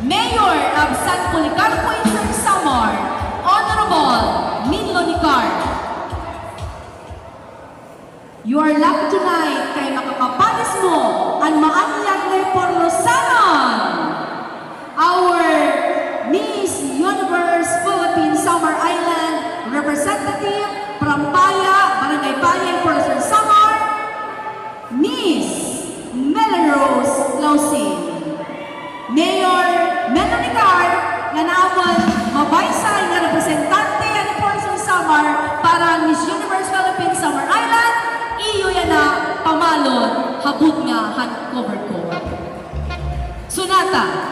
Mayor of San Policarpo Inter Samar, Honorable Minlo Nicar. You are lucky tonight kay makakapanis mo ang maanyag na porlosanon. Our Miss Universe Philippines Samar Island representative from Paya, Barangay Paya, Porlosan Samar, Miss Melrose Lausin. Mayor Minlo Nicar nga naamon mabaysay nga representante ni Porlosan Samar para Miss Universe Philippines Samar Island. Iyo yan na pamalon habut nga hand cover ko. Sunata.